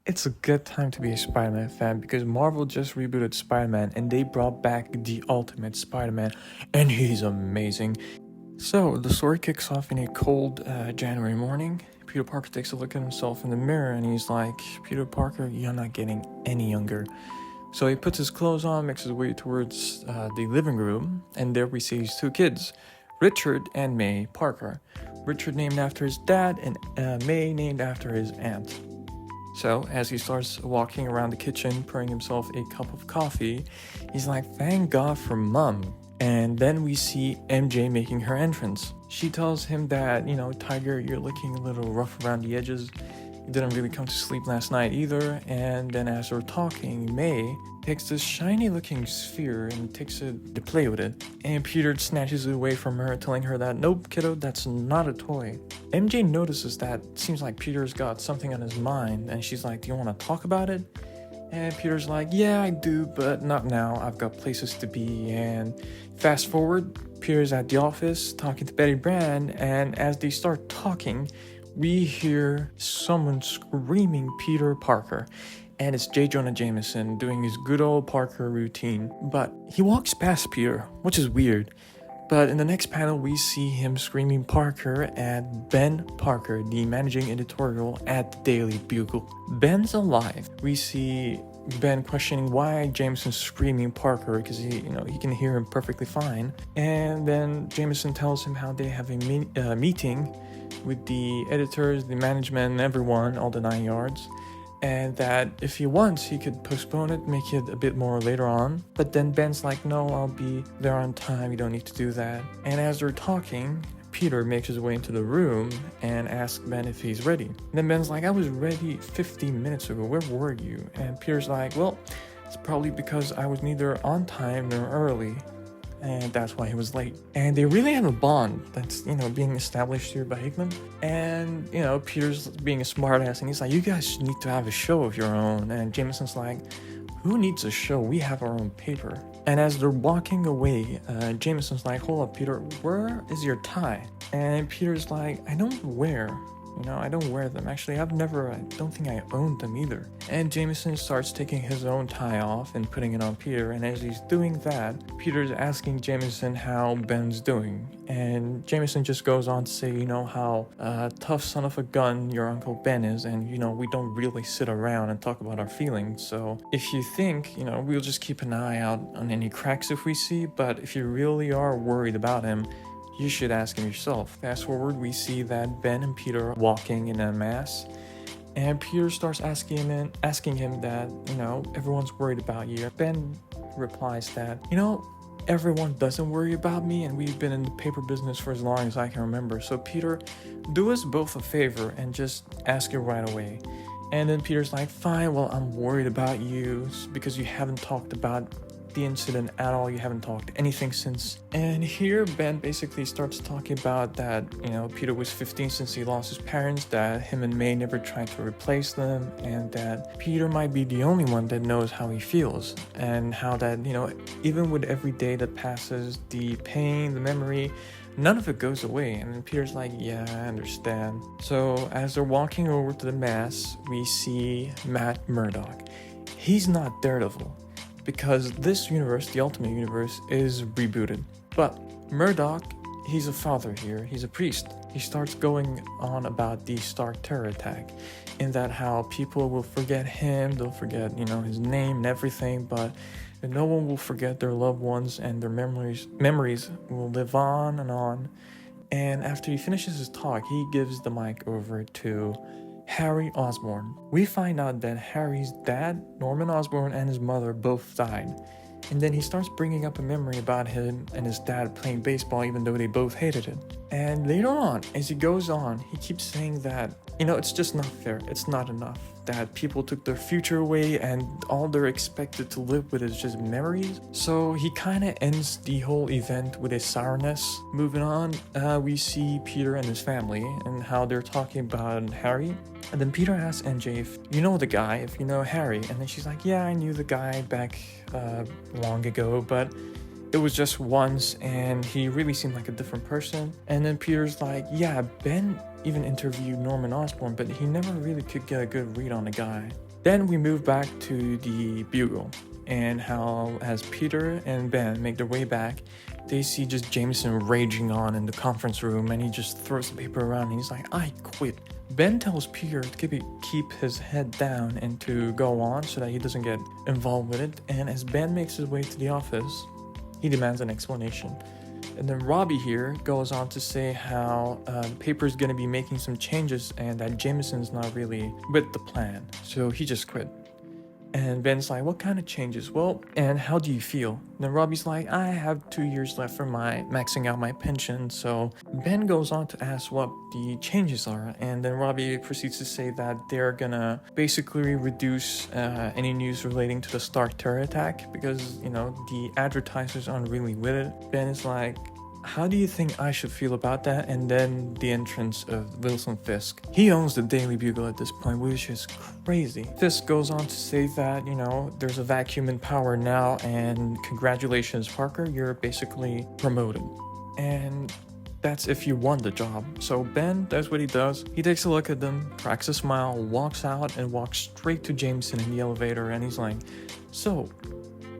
It's a good time to be a Spider-Man fan because Marvel just rebooted Spider-Man and they brought back the Ultimate Spider-Man, and he's amazing. So the story kicks off in a cold January morning. Peter Parker takes a look at himself in the mirror and he's like, Peter Parker, you're not getting any younger. So he puts his clothes on, makes his way towards the living room, and there we see his two kids, Richard and May Parker. Richard named after his dad and May named after his aunt. So, as he starts walking around the kitchen, pouring himself a cup of coffee, he's like, thank God for Mom. And then we see MJ making her entrance. She tells him that, Tiger, you're looking a little rough around the edges. You didn't really come to sleep last night either. And then as they're talking, May takes this shiny looking sphere and takes it to play with it. And Peter snatches it away from her, telling her that, nope, kiddo, that's not a toy. MJ notices that it seems like Peter's got something on his mind, and she's like, do you want to talk about it? And Peter's like, yeah, I do, but not now. I've got places to be. And fast forward, Peter's at the office talking to Betty Brand, and as they start talking, we hear someone screaming Peter Parker. And it's J. Jonah Jameson doing his good old Parker routine. But he walks past Peter, which is weird. But in the next panel, we see him screaming Parker at Ben Parker, the managing editorial at the Daily Bugle. Ben's alive. We see Ben questioning why Jameson's screaming Parker because he can hear him perfectly fine. And then Jameson tells him how they have a meeting with the editors, the management, and everyone, all the 9 yards. And that if he wants, he could postpone it, make it a bit more later on. But then Ben's like, no, I'll be there on time. You don't need to do that. And as they're talking, Peter makes his way into the room and asks Ben if he's ready. And then Ben's like, I was ready 15 minutes ago. Where were you? And Peter's like, well, it's probably because I was neither on time nor early. And that's why he was late. And they really have a bond that's, being established here by Hickman. And, Peter's being a smartass, and he's like, you guys need to have a show of your own. And Jameson's like, who needs a show? We have our own paper. And as they're walking away, Jameson's like, hold up, Peter, where is your tie? And Peter's like, I don't wear. I don't wear them. Actually, I don't think I owned them either. And Jameson starts taking his own tie off and putting it on Peter. And as he's doing that, Peter's asking Jameson how Ben's doing. And Jameson just goes on to say, how tough son of a gun your Uncle Ben is. And, we don't really sit around and talk about our feelings. So if you think, we'll just keep an eye out on any cracks if we see. But if you really are worried about him, you should ask him yourself. Fast forward, we see that Ben and Peter are walking in a mass, and Peter starts asking him that, everyone's worried about you. Ben replies that, everyone doesn't worry about me, and we've been in the paper business for as long as I can remember. So Peter, do us both a favor and just ask it right away. And then Peter's like, fine, well, I'm worried about you because you haven't talked about the incident at all. You haven't talked anything since. And here Ben basically starts talking about that, Peter was 15 since he lost his parents, that him and May never tried to replace them, and that Peter might be the only one that knows how he feels, and how that, even with every day that passes, the pain, the memory, none of it goes away. And then Peter's like, yeah, I understand. So as they're walking over to the mass, we see Matt Murdock. He's not Daredevil, because this universe, the Ultimate Universe, is rebooted. But Murdock, he's a father here, he's a priest. He starts going on about the Stark terror attack, in that how people will forget him, they'll forget, his name and everything, but no one will forget their loved ones, and their memories will live on and on. And after he finishes his talk, he gives the mic over to Harry Osborn. We find out that Harry's dad, Norman Osborn, and his mother both died. And then he starts bringing up a memory about him and his dad playing baseball, even though they both hated it. And later on, as he goes on, he keeps saying that, it's just not fair. It's not enough. That people took their future away and all they're expected to live with is just memories. So he kind of ends the whole event with a sourness. Moving on, we see Peter and his family and how they're talking about Harry. And then Peter asks NJ if you know the guy, if you know Harry. And then she's like, yeah, I knew the guy back long ago, but it was just once and he really seemed like a different person. And then Peter's like, yeah, Ben even interviewed Norman Osborn, but he never really could get a good read on the guy. Then we move back to the Bugle, and how as Peter and Ben make their way back, they see just Jameson raging on in the conference room, and he just throws the paper around and he's like, I quit. Ben tells Peter to keep his head down and to go on so that he doesn't get involved with it, and as Ben makes his way to the office, he demands an explanation. And then Robbie here goes on to say how the paper is going to be making some changes and that Jameson's not really with the plan, so he just quit. And Ben's like, what kind of changes? Well, and how do you feel? And then Robbie's like, I have 2 years left for my maxing out my pension. So Ben goes on to ask what the changes are. And then Robbie proceeds to say that they're gonna basically reduce any news relating to the Stark terror attack because, the advertisers aren't really with it. Ben is like, how do you think I should feel about that? And then the entrance of Wilson Fisk. He owns the Daily Bugle at this point, which is crazy. Fisk goes on to say that, there's a vacuum in power now, and congratulations, Parker, you're basically promoted. And that's if you won the job. So Ben does what he does. He takes a look at them, cracks a smile, walks out, and walks straight to Jameson in the elevator, and he's like, so,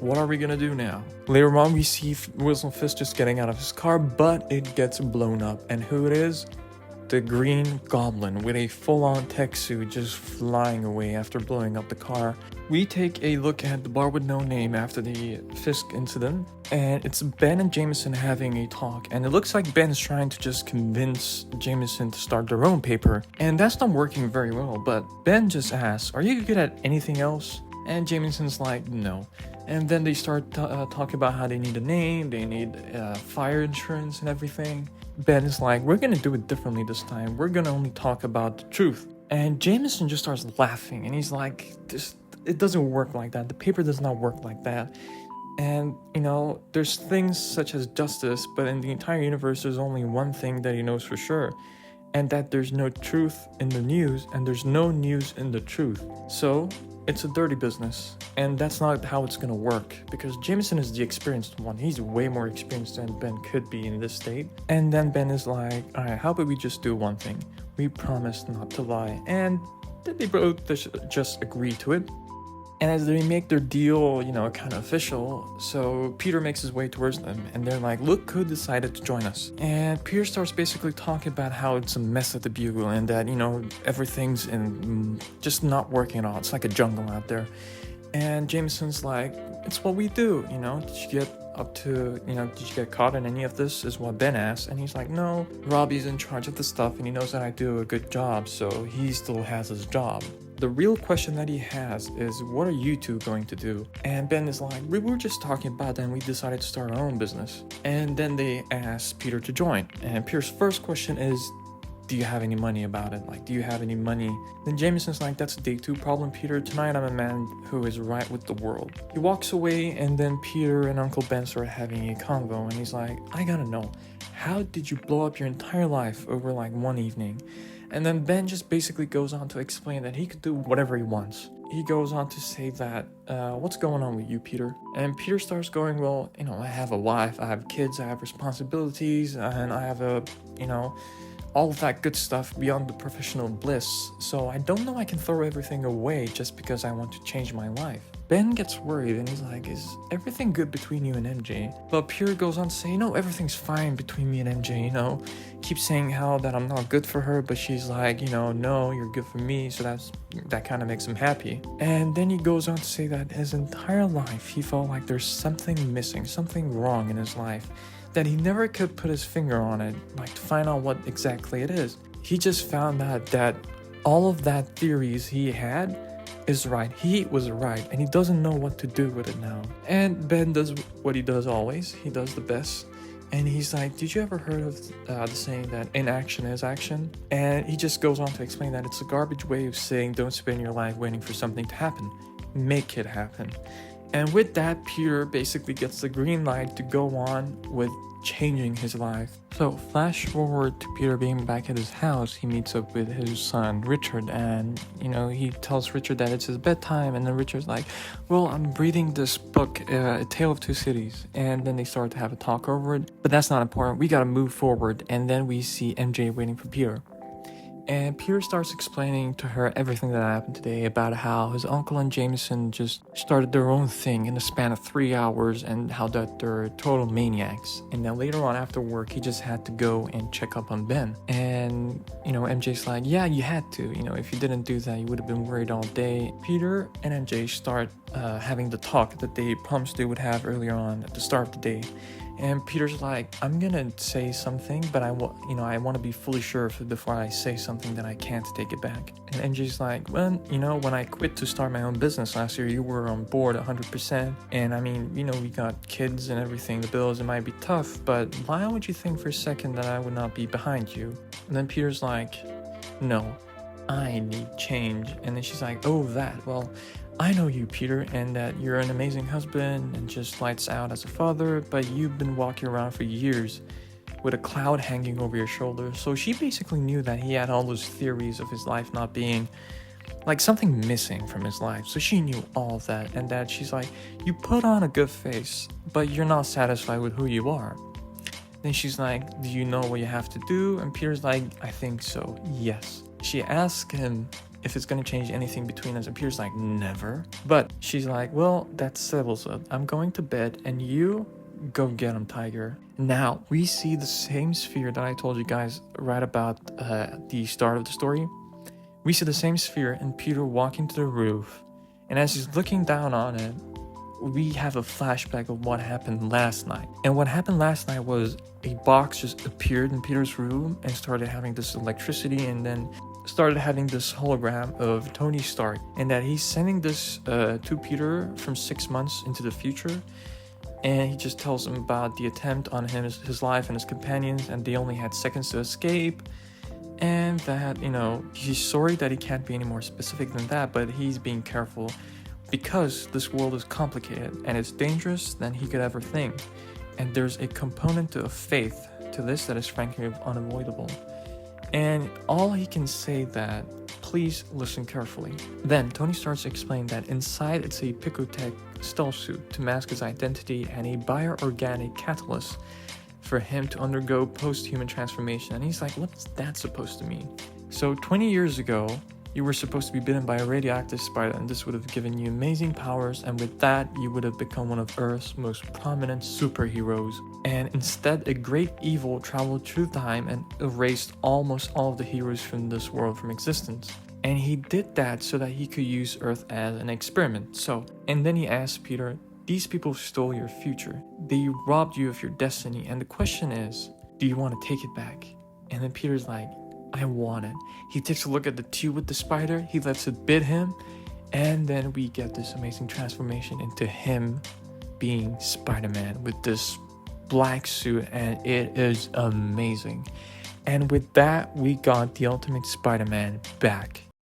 what are we gonna do now? Later on, we see Wilson Fisk just getting out of his car, but it gets blown up. And who it is? The Green Goblin with a full-on tech suit just flying away after blowing up the car. We take a look at the bar with no name after the Fisk incident, and it's Ben and Jameson having a talk, and it looks like Ben's trying to just convince Jameson to start their own paper, and that's not working very well, but Ben just asks, are you good at anything else? And Jameson's like, no. And then they start talking about how they need a name, they need fire insurance and everything. Ben is like, we're gonna do it differently this time. We're gonna only talk about the truth. And Jameson just starts laughing, and he's like, it doesn't work like that. The paper does not work like that. And, there's things such as justice, but in the entire universe, there's only one thing that he knows for sure. And that there's no truth in the news, and there's no news in the truth. So, it's a dirty business, and that's not how it's gonna work, because Jameson is the experienced one. He's way more experienced than Ben could be in this state. And then Ben is like, alright, how about we just do one thing? We promise not to lie. And then they both just agree to it. And as they make their deal, kind of official, so Peter makes his way towards them, and they're like, look who decided to join us. And Peter starts basically talking about how it's a mess at the Bugle, and that, everything's just not working at all. It's like a jungle out there. And Jameson's like, it's what we do, did you get up to, did you get caught in any of this, is what Ben asks. And he's like, no, Robbie's in charge of the stuff, and he knows that I do a good job, so he still has his job. The real question that he has is, what are you two going to do? And Ben is like, we were just talking about that and we decided to start our own business. And then they ask Peter to join. And Peter's first question is, do you have any money about it? Like, do you have any money? Then Jameson's like, that's a day 2 problem, Peter. Tonight I'm a man who is right with the world. He walks away, and then Peter and Uncle Ben start having a convo, and he's like, I gotta know, how did you blow up your entire life over like one evening? And then Ben just basically goes on to explain that he could do whatever he wants. He goes on to say that, what's going on with you, Peter? And Peter starts going, well, I have a wife, I have kids, I have responsibilities, and I have all of that good stuff beyond the professional bliss. So I don't know I can throw everything away just because I want to change my life. Ben gets worried and he's like, is everything good between you and MJ? But Peter goes on to say, everything's fine between me and MJ, keeps saying how that I'm not good for her, but she's like, no, you're good for me, so that kind of makes him happy. And then he goes on to say that his entire life he felt like there's something missing, something wrong in his life, that he never could put his finger on it, like to find out what exactly it is. He just found out that all of that theories he had is right. He was right, and he doesn't know what to do with it now. And Ben does what he does always. He does the best. And he's like, did you ever heard of the saying that inaction is action? And he just goes on to explain that it's a garbage way of saying don't spend your life waiting for something to happen. Make it happen. And with that, Peter basically gets the green light to go on with changing his life. So flash forward to Peter being back at his house. He meets up with his son Richard, and he tells Richard that it's his bedtime, and then Richard's like, well, I'm reading this book, A Tale of Two Cities. And then they start to have a talk over it, but that's not important. We gotta move forward. And then we see MJ waiting for Peter. And Peter starts explaining to her everything that happened today about how his uncle and Jameson just started their own thing in the span of 3 hours and how that they're total maniacs. And then later on after work, he just had to go and check up on Ben. And, MJ's like, yeah, you had to. If you didn't do that, you would have been worried all day. Peter and MJ start having the talk that they promised they would have earlier on at the start of the day. And Peter's like, I'm gonna say something, but I want to be fully sure before I say something that I can't take it back. And MJ's like, well, when I quit to start my own business last year, you were on board 100%. And we got kids and everything, the bills, it might be tough, but why would you think for a second that I would not be behind you? And then Peter's like, no, I need change. And then she's like, oh, that, well, I know you, Peter, and that you're an amazing husband and just lights out as a father, but you've been walking around for years with a cloud hanging over your shoulder. So she basically knew that he had all those theories of his life not being, like, something missing from his life. So she knew all of that, and that she's like, you put on a good face, but you're not satisfied with who you are. Then she's like, do you know what you have to do? And Peter's like, I think so, yes. She asked him if it's gonna change anything between us, and Peter's like, never. But she's like, well, that settles it. I'm going to bed, and you go get him, Tiger. Now, we see the same sphere that I told you guys right about the start of the story. We see the same sphere and Peter walking to the roof, and as he's looking down on it, we have a flashback of what happened last night. And what happened last night was a box just appeared in Peter's room and started having this electricity, and then started having this hologram of Tony Stark, and that he's sending this to Peter from 6 months into the future, and he just tells him about the attempt on him, his life and his companions, and they only had seconds to escape, and that he's sorry that he can't be any more specific than that, but he's being careful because this world is complicated and it's dangerous than he could ever think, and there's a component of faith to this that is frankly unavoidable. And all he can say that, please listen carefully. Then Tony starts to explain that inside it's a Picotech stealth suit to mask his identity and a bioorganic catalyst for him to undergo post-human transformation. And he's like, what's that supposed to mean? So 20 years ago, you were supposed to be bitten by a radioactive spider, and this would have given you amazing powers, and with that, you would have become one of Earth's most prominent superheroes. And instead, a great evil traveled through time and erased almost all of the heroes from this world from existence. And he did that so that he could use Earth as an experiment. And then he asked Peter, these people stole your future. They robbed you of your destiny, and the question is, do you want to take it back? And then Peter's like, I want it. He takes a look at the tube with the spider, he lets it bit him, and then we get this amazing transformation into him being Spider-Man with this black suit, and it is amazing. And with that, we got the Ultimate Spider-Man back.